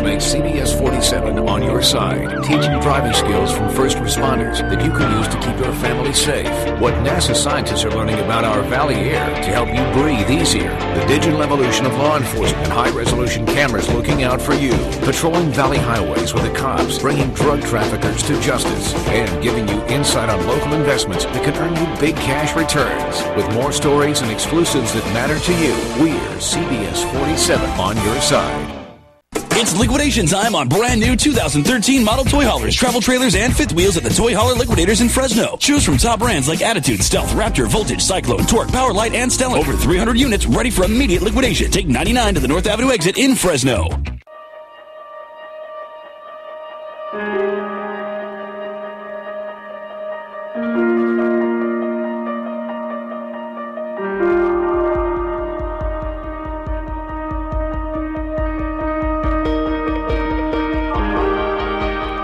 Make CBS 47 on your side, teaching driving skills from first responders that you can use to keep your family safe. What NASA scientists are learning about our valley air to help you breathe easier. The digital evolution of law enforcement and high-resolution cameras looking out for you. Patrolling valley highways with the cops, bringing drug traffickers to justice, and giving you insight on local investments that can earn you big cash returns. With more stories and exclusives that matter to you, we're CBS 47 on your side. It's liquidation time on brand new 2013 model toy haulers, travel trailers, and fifth wheels at the Toy Hauler Liquidators in Fresno. Choose from top brands like Attitude, Stealth, Raptor, Voltage, Cyclone, Torque, Powerlight, and Stellar. Over 300 units ready for immediate liquidation. Take 99 to the North Avenue exit in Fresno.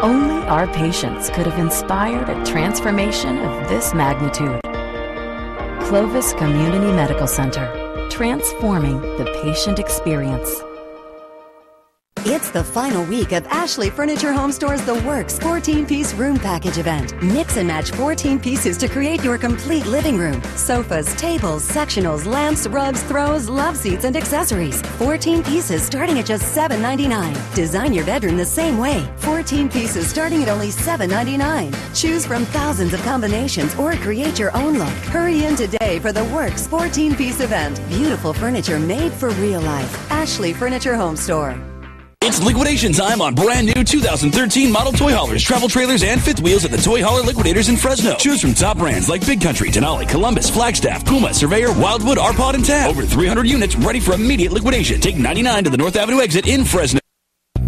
Only our patients could have inspired a transformation of this magnitude. Clovis Community Medical Center, transforming the patient experience. It's the final week of Ashley Furniture Home Store's The Works 14-piece room package event. Mix and match 14 pieces to create your complete living room. Sofas, tables, sectionals, lamps, rugs, throws, love seats, and accessories. 14 pieces starting at just $7.99. Design your bedroom the same way. 14 pieces starting at only $7.99. Choose from thousands of combinations or create your own look. Hurry in today for The Works 14-piece event. Beautiful furniture made for real life. Ashley Furniture Home Store. It's liquidation time on brand new 2013 model toy haulers, travel trailers, and fifth wheels at the Toy Hauler Liquidators in Fresno. Choose from top brands like Big Country, Denali, Columbus, Flagstaff, Puma, Surveyor, Wildwood, Arpod, and Tab. Over 300 units ready for immediate liquidation. Take 99 to the North Avenue exit in Fresno.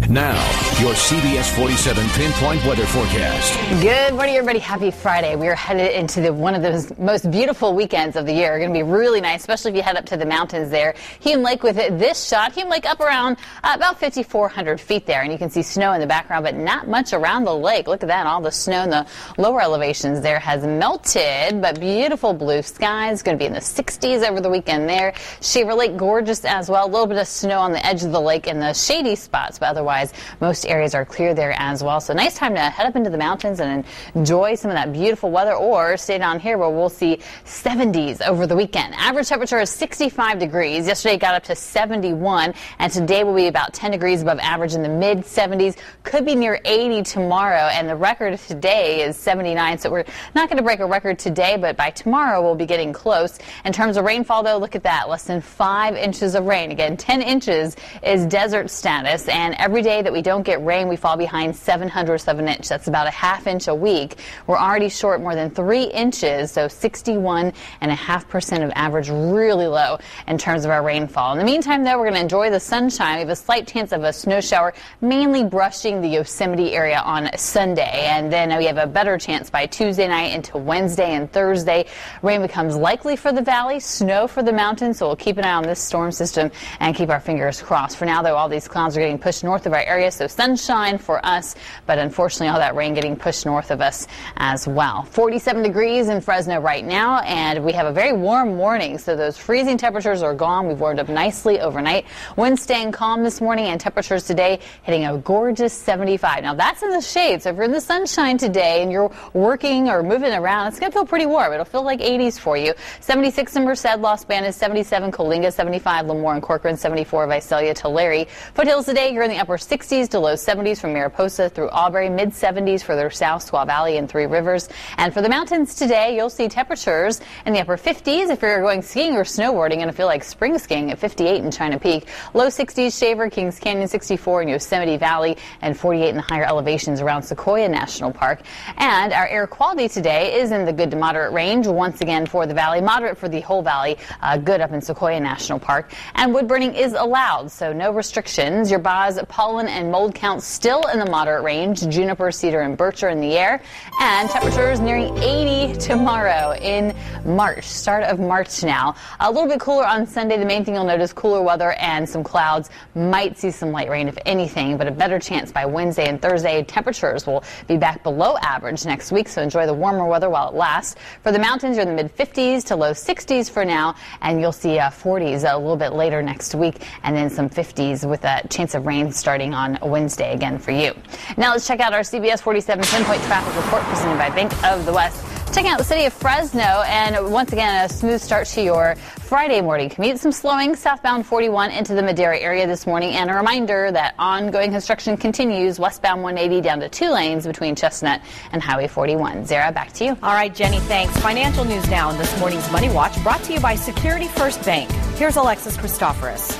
Now, your CBS 47 pinpoint weather forecast. Good morning, everybody. Happy Friday. We are headed into one of the most beautiful weekends of the year. Going to be really nice, especially if you head up to the mountains there. Hume Lake with this shot. Hume Lake up around about 5,400 feet there, and you can see snow in the background, but not much around the lake. Look at that. All the snow in the lower elevations there has melted, but beautiful blue skies. Going to be in the 60s over the weekend there. Shaver Lake, gorgeous as well. A little bit of snow on the edge of the lake in the shady spots, but otherwise most areas are clear there as well. So nice time to head up into the mountains and enjoy some of that beautiful weather, or stay down here where we'll see 70s over the weekend. Average temperature is 65 degrees. Yesterday it got up to 71, and today will be about 10 degrees above average in the mid 70s. Could be near 80 tomorrow, and the record today is 79. So we're not going to break a record today, but by tomorrow we'll be getting close. In terms of rainfall, though, look at that. Less than 5 inches of rain. Again, 10 inches is desert status, and every day that we don't get rain, we fall behind 7/100 of an inch. That's about a ½ inch a week. We're already short more than 3 inches, so 61.5% of average, really low in terms of our rainfall. In the meantime, though, we're going to enjoy the sunshine. We have a slight chance of a snow shower, mainly brushing the Yosemite area on Sunday, and then we have a better chance by Tuesday night into Wednesday and Thursday. Rain becomes likely for the valley, snow for the mountains, so we'll keep an eye on this storm system and keep our fingers crossed. For now, though, all these clouds are getting pushed north of our area, so sunshine for us, but unfortunately all that rain getting pushed north of us as well. 47 degrees in Fresno right now, and we have a very warm morning, so those freezing temperatures are gone. We've warmed up nicely overnight. Winds staying calm this morning, and temperatures today hitting a gorgeous 75. Now that's in the shade, so if you're in the sunshine today and you're working or moving around, it's going to feel pretty warm. It'll feel like 80s for you. 76 in Merced, Los Banas 77, Coalinga 75, Lemoore and Corcoran 74, Visalia, Tulare. Foothills today, you're in the upper 60s to low 70s from Mariposa through Aubrey, mid 70s further south, Squaw Valley and Three Rivers. And for the mountains today, you'll see temperatures in the upper 50s. If you're going skiing or snowboarding, going to feel like spring skiing at 58 in China Peak. Low 60s, Shaver, Kings Canyon 64 in Yosemite Valley, and 48 in the higher elevations around Sequoia National Park. And our air quality today is in the good to moderate range once again for the valley, moderate for the whole valley, good up in Sequoia National Park. And wood burning is allowed, so no restrictions. Your Boz pollen and mold counts still in the moderate range. Juniper, cedar, and birch are in the air. And temperatures nearing 80 tomorrow in March, start of March now. A little bit cooler on Sunday. The main thing you'll notice, cooler weather and some clouds. Might see some light rain if anything, but a better chance by Wednesday and Thursday. Temperatures will be back below average next week, so enjoy the warmer weather while it lasts. For the mountains, you're in the mid 50s to low 60s for now, and you'll see 40s a little bit later next week, and then some 50s with a chance of rain starting starting on Wednesday again for you. Now let's check out our CBS 47 10-point traffic report presented by Bank of the West. Checking out the city of Fresno, and once again, a smooth start to your Friday morning commute. Some slowing southbound 41 into the Madera area this morning, and a reminder that ongoing construction continues westbound 180 down to 2 lanes between Chestnut and Highway 41. Zara, back to you. All right, Jenny, thanks. Financial news now in this morning's Money Watch, brought to you by Security First Bank. Here's Alexis Christoforous.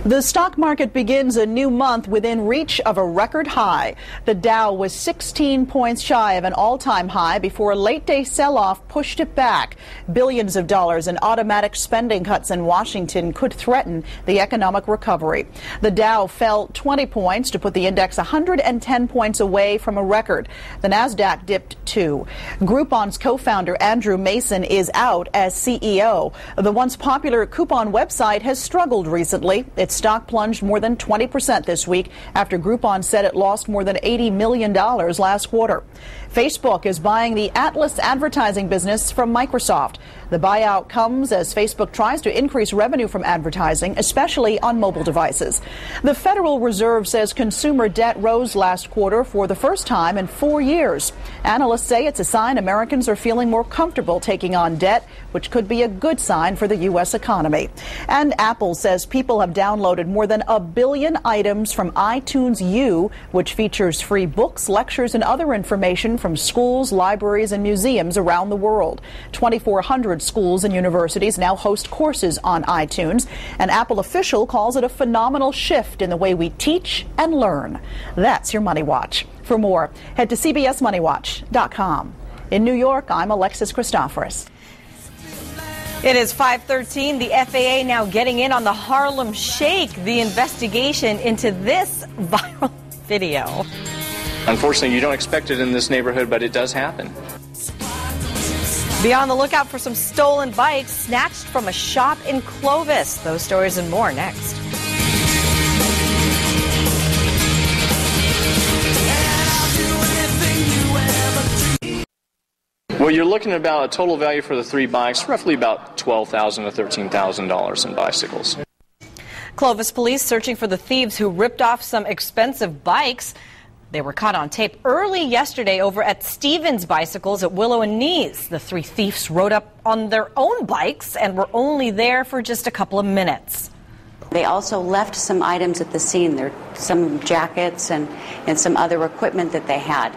The stock market begins a new month within reach of a record high. The Dow was 16 points shy of an all-time high before a late-day sell-off pushed it back. Billions of dollars in automatic spending cuts in Washington could threaten the economic recovery. The Dow fell 20 points to put the index 110 points away from a record. The Nasdaq dipped 2. Groupon's co-founder Andrew Mason is out as CEO. The once popular coupon website has struggled recently. Its stock plunged more than 20% this week after Groupon said it lost more than $80 million last quarter. Facebook is buying the Atlas advertising business from Microsoft. The buyout comes as Facebook tries to increase revenue from advertising, especially on mobile devices. The Federal Reserve says consumer debt rose last quarter for the first time in 4 years. Analysts say it's a sign Americans are feeling more comfortable taking on debt, which could be a good sign for the U.S. economy. And Apple says people have downloaded more than 1 billion items from iTunes U, which features free books, lectures, and other information from schools, libraries, and museums around the world. 2,400 schools and universities now host courses on iTunes. An Apple official calls it a phenomenal shift in the way we teach and learn. That's your Money Watch. For more, head to cbsmoneywatch.com. In New York, I'm Alexis Christoforous. It is 5:13. The FAA now getting in on the Harlem Shake, the investigation into this viral video. Unfortunately, you don't expect it in this neighborhood, but it does happen. Be on the lookout for some stolen bikes snatched from a shop in Clovis. Those stories and more next. Well, you're looking at about a total value for the 3 bikes, roughly about $12,000 to $13,000 in bicycles. Clovis police searching for the thieves who ripped off some expensive bikes. They were caught on tape early yesterday over at Stevens Bicycles at Willow and Nees. The 3 thieves rode up on their own bikes and were only there for just a couple of minutes. They also left some items at the scene. There are some jackets and some other equipment that they had.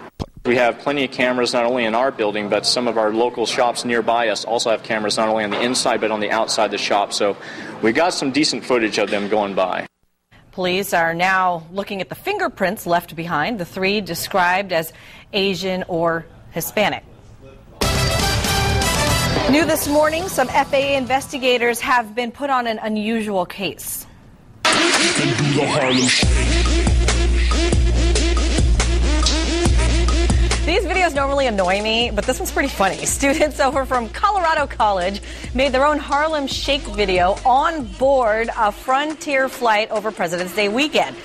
We have plenty of cameras not only in our building, but some of our local shops nearby us also have cameras not only on the inside but on the outside the shop. So we got some decent footage of them going by. Police are now looking at the fingerprints left behind, the 3 described as Asian or Hispanic. New this morning, some FAA investigators have been put on an unusual case. These videos normally annoy me, but this one's pretty funny. Students over from Colorado College made their own Harlem Shake video on board a Frontier flight over President's Day weekend.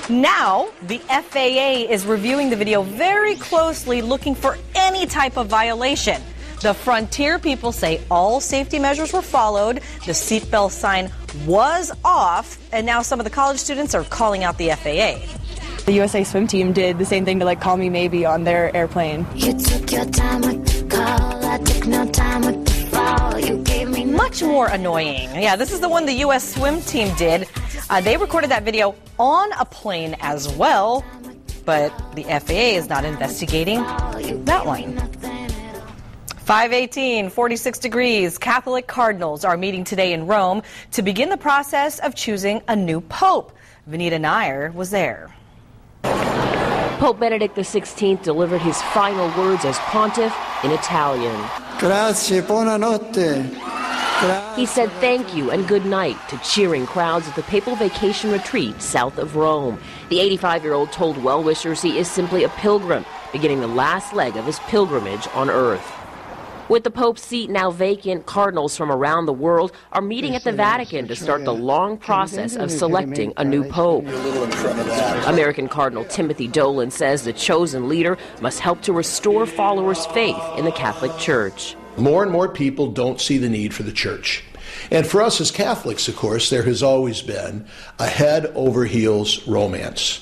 Now, the FAA is reviewing the video very closely, looking for any type of violation. The Frontier people say all safety measures were followed, the seatbelt sign was off, and now some of the college students are calling out the FAA. The USA swim team did the same thing to call me maybe on their airplane. You took your time with the call, I took no time with the fall. You gave me much more annoying. Yeah, this is the one the U.S. swim team did. They recorded that video on a plane as well, but the FAA is not investigating that one. 5:18, 46 degrees. Catholic cardinals are meeting today in Rome to begin the process of choosing a new pope. Vanita Nair was there. Pope Benedict XVI delivered his final words as pontiff in Italian. Grazie, buonanotte. He said thank you and good night to cheering crowds at the papal vacation retreat south of Rome. The 85-year-old told well-wishers he is simply a pilgrim, beginning the last leg of his pilgrimage on earth. With the Pope's seat now vacant, cardinals from around the world are meeting at the Vatican to start the long process of selecting a new pope. American Cardinal Timothy Dolan says the chosen leader must help to restore followers' faith in the Catholic Church. More and more people don't see the need for the church. And for us as Catholics, of course, there has always been a head-over-heels romance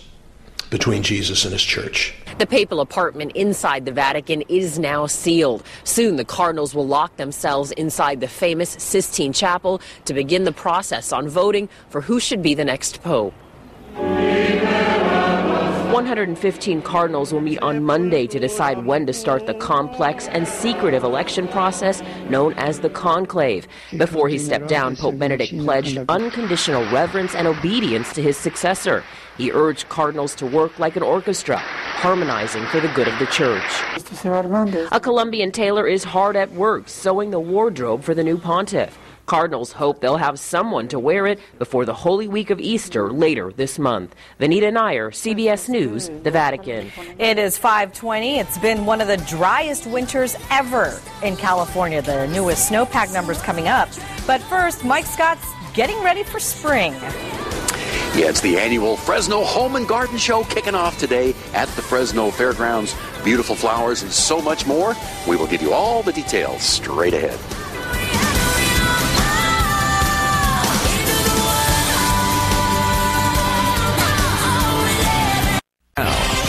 between Jesus and his church. The papal apartment inside the Vatican is now sealed. Soon the cardinals will lock themselves inside the famous Sistine Chapel to begin the process on voting for who should be the next pope. 115 cardinals will meet on Monday to decide when to start the complex and secretive election process known as the conclave. Before he stepped down, Pope Benedict pledged unconditional reverence and obedience to his successor. He urged cardinals to work like an orchestra, harmonizing for the good of the church. A Colombian tailor is hard at work sewing the wardrobe for the new pontiff. Cardinals hope they'll have someone to wear it before the Holy Week of Easter later this month. Vanita Nair, CBS News, the Vatican. It is 5:20. It's been one of the driest winters ever in California. The newest snowpack numbers coming up. But first, Mike Scott's getting ready for spring. Yeah, it's the annual Fresno Home and Garden Show kicking off today at the Fresno Fairgrounds. Beautiful flowers and so much more. We will give you all the details straight ahead.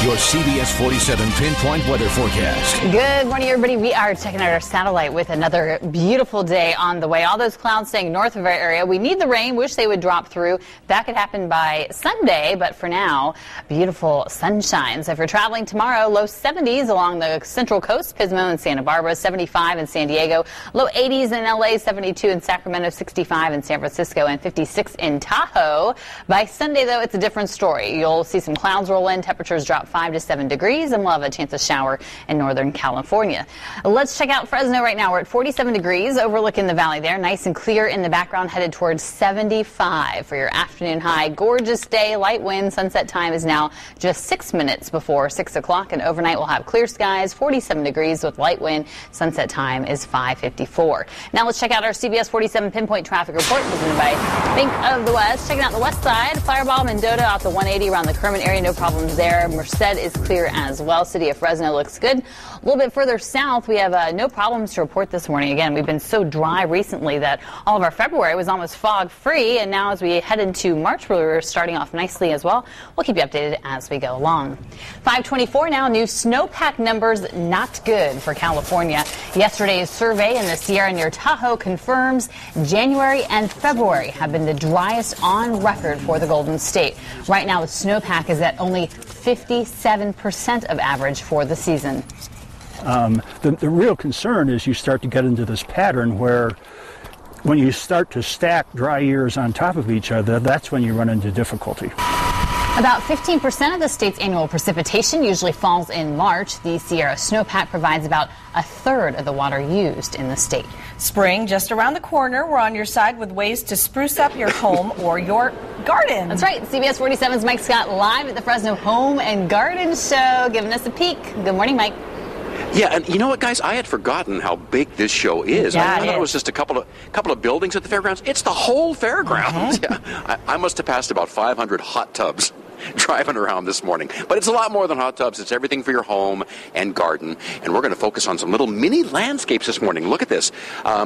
Your CBS 47 pinpoint weather forecast. Good morning, everybody. We are checking out our satellite with another beautiful day on the way. All those clouds staying north of our area. We need the rain. Wish they would drop through. That could happen by Sunday, but for now, beautiful sunshine. So if you're traveling tomorrow, low 70s along the central coast, Pismo and Santa Barbara, 75 in San Diego, low 80s in LA, 72 in Sacramento, 65 in San Francisco, and 56 in Tahoe. By Sunday, though, it's a different story. You'll see some clouds roll in. Temperatures drop 5 to 7 degrees, and we'll have a chance of shower in Northern California. Let's check out Fresno right now. We're at 47 degrees overlooking the valley there. Nice and clear in the background, headed towards 75 for your afternoon high. Gorgeous day, light wind. Sunset time is now just 6 minutes before 6 o'clock, and overnight we'll have clear skies, 47 degrees with light wind. Sunset time is 5:54. Now let's check out our CBS 47 pinpoint traffic report presented by Bank of the West. Checking out the west side, Fireball, Mendota out the 180 around the Kerman area, no problems there. Merced is clear as well. City of Fresno looks good. A little bit further south, we have no problems to report this morning. Again, we've been so dry recently that all of our February was almost fog-free, and now as we head into March, we're starting off nicely as well. We'll keep you updated as we go along. 5:24 now, new snowpack numbers not good for California. Yesterday's survey in the Sierra near Tahoe confirms January and February have been the driest on record for the Golden State. Right now, the snowpack is at only 57% of average for the season. The real concern is you start to get into this pattern where when you start to stack dry years on top of each other, that's when you run into difficulty. About 15% of the state's annual precipitation usually falls in March. The Sierra snowpack provides about a third of the water used in the state. Spring just around the corner. We're on your side with ways to spruce up your home or your garden. That's right. CBS 47's Mike Scott live at the Fresno Home and Garden Show, giving us a peek. Good morning, Mike. Yeah, and you know what, guys? I had forgotten how big this show is. Yeah, I thought it was just a couple of buildings at the fairgrounds. It's the whole fairgrounds. Yeah, I must have passed about 500 hot tubs driving around this morning. But it's a lot more than hot tubs. It's everything for your home and garden. And we're going to focus on some little mini landscapes this morning. Look at this.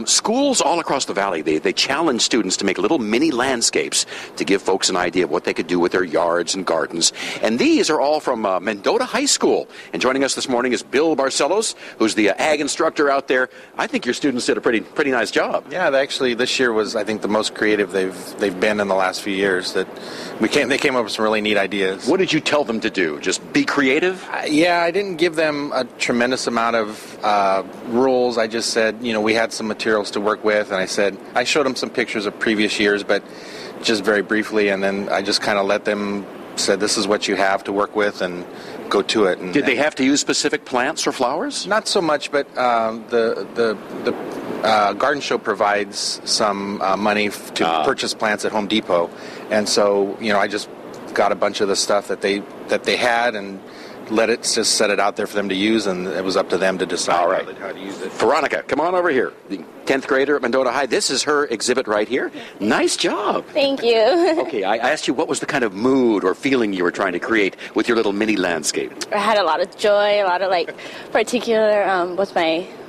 Schools all across the valley, they challenge students to make little mini landscapes to give folks an idea of what they could do with their yards and gardens. And these are all from Mendota High School. And joining us this morning is Bill Barcelos, who's the ag instructor out there. I think your students did a pretty nice job. Yeah, actually this year was, I think, the most creative they've been in the last few years. That they came up with some really neat ideas. What did you tell them to do? Just be creative? Yeah, I didn't give them a tremendous amount of rules. I just said, we had some materials to work with, and I showed them some pictures of previous years, but just very briefly, and then I just kind of let them said, this is what you have to work with, and go to it. And, did they have to use specific plants or flowers? Not so much, but the garden show provides some money to purchase plants at Home Depot, and so I just got a bunch of the stuff that they had and just set it out there for them to use, and it was up to them to decide how to use it. Veronica, come on over here. The 10th grader at Mendota High. This is her exhibit right here. Nice job. Thank you. Okay, I asked you what was the kind of mood or feeling you were trying to create with your little mini landscape. I had a lot of joy, a lot of particular with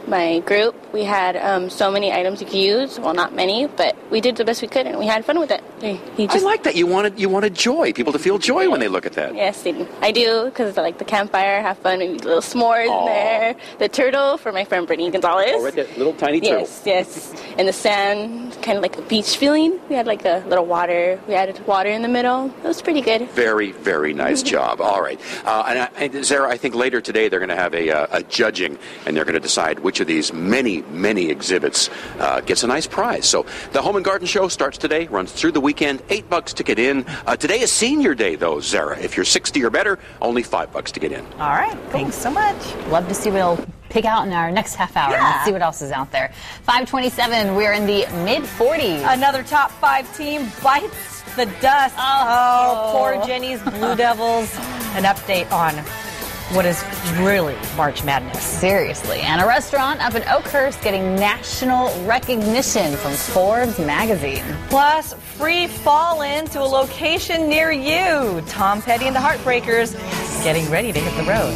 my group. We had so many items you could use. Well, not many, but we did the best we could, and we had fun with it. I like that. You wanted joy. People to feel joy when they look at that. Yes, I do, because I like the campfire, have fun, maybe little s'mores in there. The turtle for my friend Brittany Gonzalez. Oh, right there, little tiny turtle. Yes. In the sand, kind of like a beach feeling. We had like a little water. We added water in the middle. It was pretty good. Very, very nice job. All right. And Zara, I think later today they're going to have a judging, and they're going to decide which of these many exhibits gets a nice prize. So the Home and Garden Show starts today, runs through the weekend, $8 to get in. Today is Senior Day, though, Zara. If you're 60 or better, only $5 to get in. All right. Thanks so much. Love to see what we'll pick out in our next half hour. Let's see what else is out there. 5:27, we're in the mid-40s. Another top 5 team bites the dust. Oh, poor Jenny's Blue Devils. An update on what is really March Madness. Seriously. And a restaurant up in Oakhurst getting national recognition from Forbes magazine. Plus, free fall-in to a location near you. Tom Petty and the Heartbreakers getting ready to hit the road.